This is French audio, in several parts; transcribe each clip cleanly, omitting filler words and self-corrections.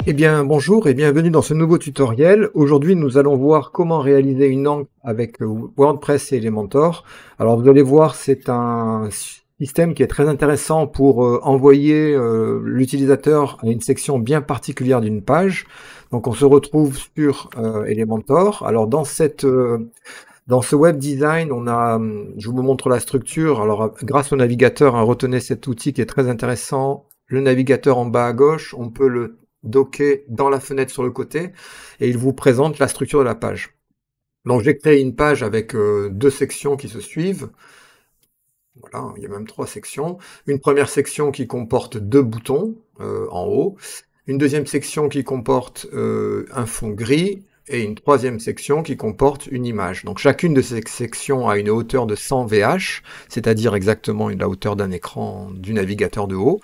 Eh bien, bonjour et bienvenue dans ce nouveau tutoriel. Aujourd'hui, nous allons voir comment réaliser une encre avec WordPress et Elementor. Alors, vous allez voir, c'est un système qui est très intéressant pour envoyer l'utilisateur à une section bien particulière d'une page. Donc, on se retrouve sur Elementor. Alors, dans ce web design, je vous montre la structure. Alors, grâce au navigateur, retenez cet outil qui est très intéressant. Le navigateur en bas à gauche, on peut le docker dans la fenêtre sur le côté et il vous présente la structure de la page. Donc j'ai créé une page avec deux sections qui se suivent. Voilà, il y a même 3 sections. Une première section qui comporte 2 boutons en haut, une deuxième section qui comporte un fond gris et une troisième section qui comporte une image. Donc chacune de ces sections a une hauteur de 100 VH, c'est-à-dire exactement la hauteur d'un écran du navigateur de haut.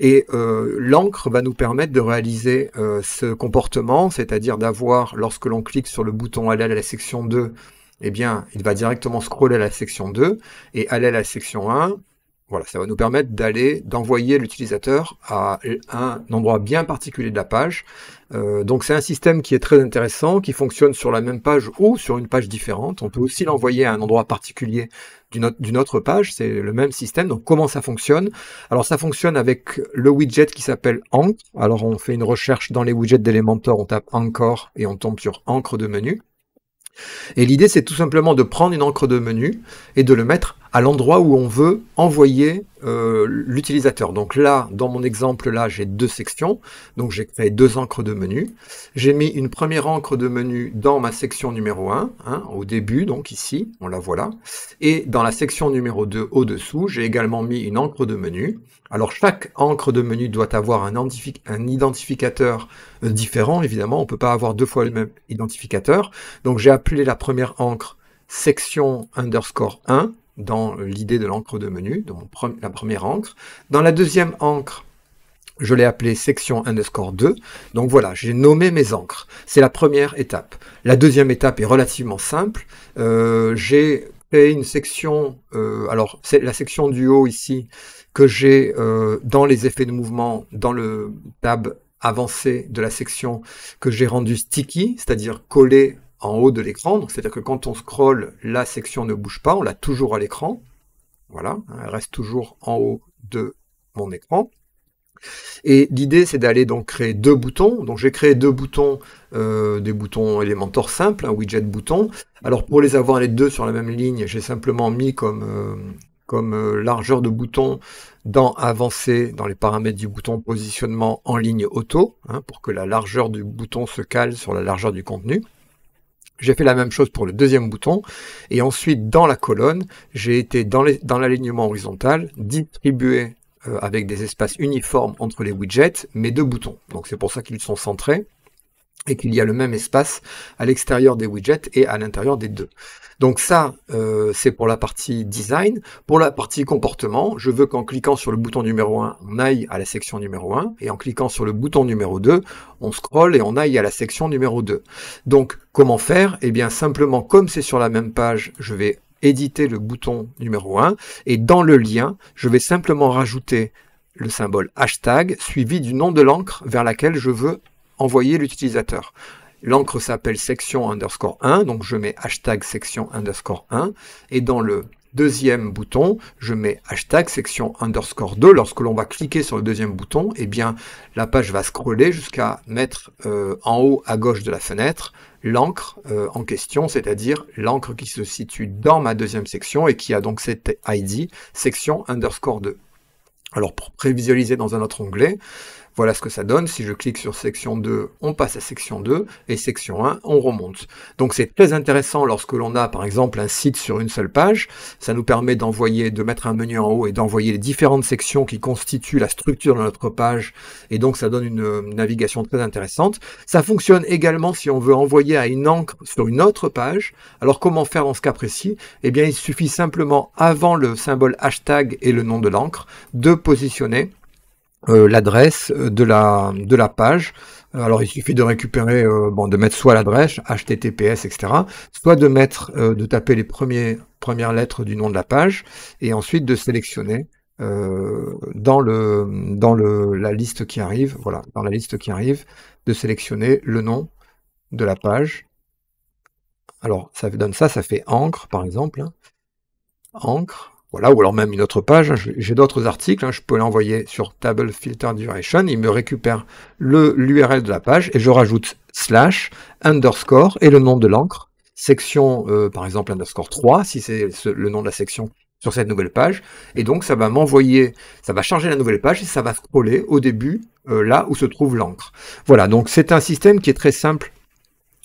Et l'encre va nous permettre de réaliser ce comportement, c'est-à-dire d'avoir, lorsque l'on clique sur le bouton aller à la section 2, eh bien, il va directement scroller à la section 2 et aller à la section 1. Voilà, ça va nous permettre d'envoyer l'utilisateur à un endroit bien particulier de la page. Donc c'est un système qui est très intéressant, qui fonctionne sur la même page ou sur une page différente. On peut aussi l'envoyer à un endroit particulier d'une autre page, c'est le même système. Donc comment ça fonctionne? Alors ça fonctionne avec le widget qui s'appelle Ankh. Alors on fait une recherche dans les widgets d'Elementor, on tape Anchor et on tombe sur encre de menu. Et l'idée, c'est tout simplement de prendre une encre de menu et de le mettre à l'endroit où on veut envoyer l'utilisateur. Donc là, dans mon exemple, là, j'ai 2 sections. Donc j'ai créé 2 encres de menu. J'ai mis une première encre de menu dans ma section numéro 1, au début, donc ici, on la voit là. Et dans la section numéro 2, au-dessous, j'ai également mis une encre de menu. Alors chaque encre de menu doit avoir un identificateur différent, évidemment. On ne peut pas avoir 2 fois le même identificateur. Donc j'ai appelé la première encre section underscore 1 dans l'idée de l'encre de menu, de la première encre. Dans la deuxième encre, je l'ai appelée section underscore 2. Donc voilà, j'ai nommé mes encres. C'est la première étape. La deuxième étape est relativement simple. J'ai créé une section, alors c'est la section du haut ici, que j'ai dans les effets de mouvement, dans le tab avancé de la section, que j'ai rendu sticky, c'est-à-dire collé en haut de l'écran. Donc c'est-à-dire que quand on scrolle, la section ne bouge pas, on l'a toujours à l'écran. Voilà, elle reste toujours en haut de mon écran. Et l'idée, c'est d'aller donc créer 2 boutons. Donc j'ai créé 2 boutons, des boutons Elementor simples, un widget bouton. Alors pour les avoir les 2 sur la même ligne, j'ai simplement mis comme largeur de bouton dans avancé, dans les paramètres du bouton positionnement en ligne auto, pour que la largeur du bouton se cale sur la largeur du contenu. J'ai fait la même chose pour le deuxième bouton, et ensuite dans la colonne, j'ai été dans l'alignement horizontal, distribué avec des espaces uniformes entre les widgets, mes 2 boutons. Donc c'est pour ça qu'ils sont centrés, et qu'il y a le même espace à l'extérieur des widgets et à l'intérieur des 2. Donc ça, c'est pour la partie design. Pour la partie comportement, je veux qu'en cliquant sur le bouton numéro 1, on aille à la section numéro 1, et en cliquant sur le bouton numéro 2, on scrolle et on aille à la section numéro 2. Donc, comment faire? Eh bien, simplement, comme c'est sur la même page, je vais éditer le bouton numéro 1, et dans le lien, je vais simplement rajouter le symbole hashtag, suivi du nom de l'encre vers laquelle je veux envoyer l'utilisateur. L'encre s'appelle section underscore 1, donc je mets hashtag section underscore 1, et dans le deuxième bouton, je mets hashtag section underscore 2. Lorsque l'on va cliquer sur le deuxième bouton, eh bien, la page va scroller jusqu'à mettre en haut à gauche de la fenêtre l'encre en question, c'est-à-dire l'encre qui se situe dans ma deuxième section et qui a donc cette ID section underscore 2. Alors pour prévisualiser dans un autre onglet, voilà ce que ça donne. Si je clique sur section 2, on passe à section 2, et section 1, on remonte. Donc c'est très intéressant lorsque l'on a par exemple un site sur une seule page. Ça nous permet de mettre un menu en haut et d'envoyer les différentes sections qui constituent la structure de notre page, et donc ça donne une navigation très intéressante. Ça fonctionne également si on veut envoyer à une encre sur une autre page. Alors comment faire dans ce cas précis? Eh bien il suffit simplement, avant le symbole hashtag et le nom de l'encre, de positionner l'adresse de la page. Alors il suffit de récupérer, de mettre soit l'adresse, HTTPS, etc., soit de taper les premières lettres du nom de la page, et ensuite de sélectionner la liste qui arrive, voilà, dans la liste qui arrive, de sélectionner le nom de la page. Alors, ça donne ça, ça fait encre, par exemple. Hein. Encre, voilà, ou alors même une autre page. Hein. J'ai d'autres articles, hein, je peux l'envoyer sur Table Filter Duration. Il me récupère l'URL de la page et je rajoute / underscore et le nom de l'encre. Section, par exemple, underscore 3, si c'est le nom de la section sur cette nouvelle page. Et donc, ça va m'envoyer, ça va charger la nouvelle page et ça va scroller au début, là où se trouve l'encre. Voilà, donc c'est un système qui est très simple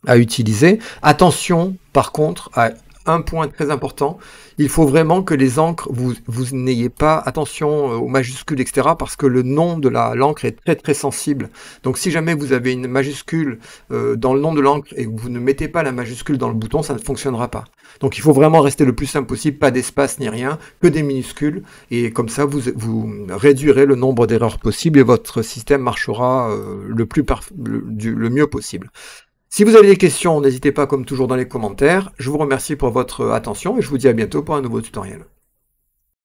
à utiliser. Attention, par contre, à un point très important, il faut vraiment que les encres, vous n'ayez pas attention aux majuscules, etc., parce que le nom de l'encre est très très sensible. Donc si jamais vous avez une majuscule dans le nom de l'encre et que vous ne mettez pas la majuscule dans le bouton, ça ne fonctionnera pas. Donc il faut vraiment rester le plus simple possible, pas d'espace ni rien, que des minuscules, et comme ça vous réduirez le nombre d'erreurs possibles et votre système marchera le mieux possible. Si vous avez des questions, n'hésitez pas comme toujours dans les commentaires. Je vous remercie pour votre attention et je vous dis à bientôt pour un nouveau tutoriel.